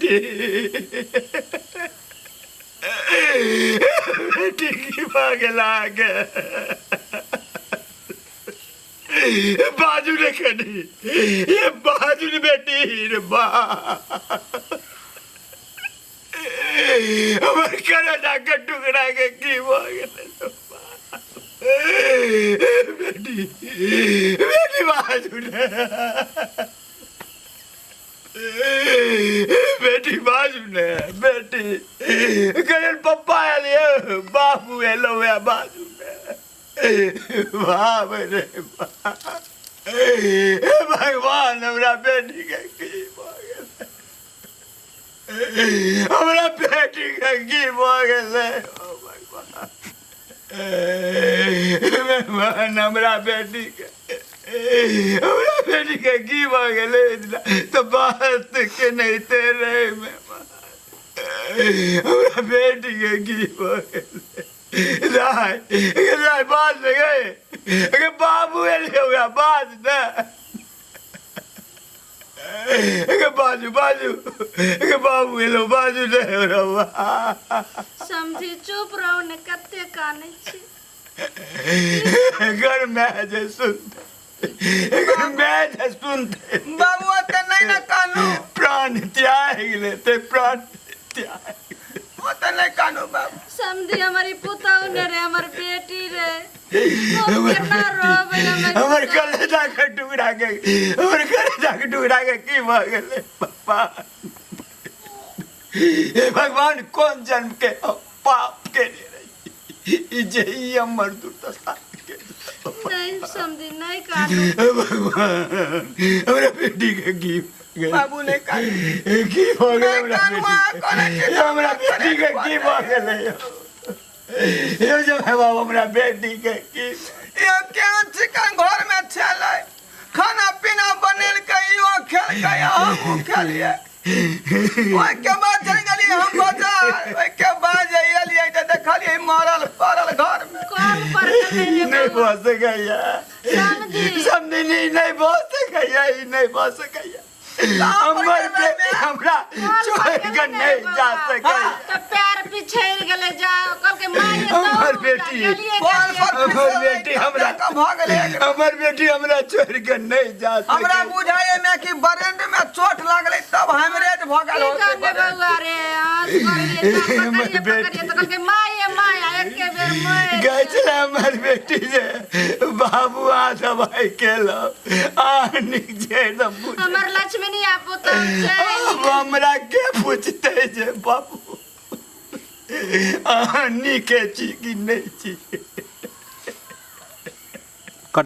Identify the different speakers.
Speaker 1: बेटी बेटी की भाग लागे बाजू ने कनी ये बाजू ने बेटी रे बा हमार करेला के टुकड़ा के की भाग बेटी बेटी बाजू ने बेटी बाजू ने बेटी कल पप्पा लिए बाबू हेलो है बाजू ने वाह मेरे भगवान हमरा बेटी के की हमरा बेटी के की भगले भगवान हमरा बेटी के की भगले तो बात के नहीं तेरे हमरा बेटी के की भगले राय बात गए अगर बाबू होगा बात ना बाजू बाजू बाबू हेलो बाजू नहीं रहा
Speaker 2: समझी चुप रहो ने कत्ते काने छी
Speaker 1: घर में जे सुनते घर में जे सुनते
Speaker 3: बाबू त नहीं ना कानो
Speaker 1: प्राण त्याग लेते प्राण त्याग
Speaker 3: वो त नहीं कानो बाबू
Speaker 2: समझी हमारी पुताऊ ने रे हमारी बेटी रे
Speaker 1: हमर कलेजा के टुकड़ा के की भगले पापा हे भगवान कौन जन्म के पाप के ले रही जे हमर दुर्दशा के
Speaker 2: नहीं समझी नहीं कानो
Speaker 1: भगवान हमरा बेटी के की
Speaker 3: बाबू ने कानो
Speaker 1: की भगले हमरा बेटी के की भगले ये जो है बाबा हमरा बेटी के की
Speaker 3: ये क्या चिकन घर में चले खाना पीना बनेल के यो खेल के हम खेलिए ओए के बाद चल गली हम बाजार ओए के बाद जाइए त देखलिए मरल पड़ल घर में
Speaker 2: कौन पर
Speaker 1: नहीं बस गया समझी नहीं बस गया नहीं बस गया हमर बेटी हमरा छोड़ के नहीं जा सके
Speaker 2: तो पैर पिछड़ गेले जा कल के माई
Speaker 1: हमर बेटी हमरा
Speaker 3: भागले
Speaker 1: हमर बेटी हमरा छोड़ के नहीं जा सके
Speaker 3: हमरा बुझाए में कि बरेंड में चोट लागले तब हमरे भगल
Speaker 2: होते बउआ रे आस कर ये तो कल के माई एक के बेर माई
Speaker 1: गए हमर बेटी जे बाबू आ दवाई केलो आनी जे
Speaker 2: हमर लक्ष्मी पुता
Speaker 1: हमरा के पूछते जे बाबू आनी के छी कि नहीं छी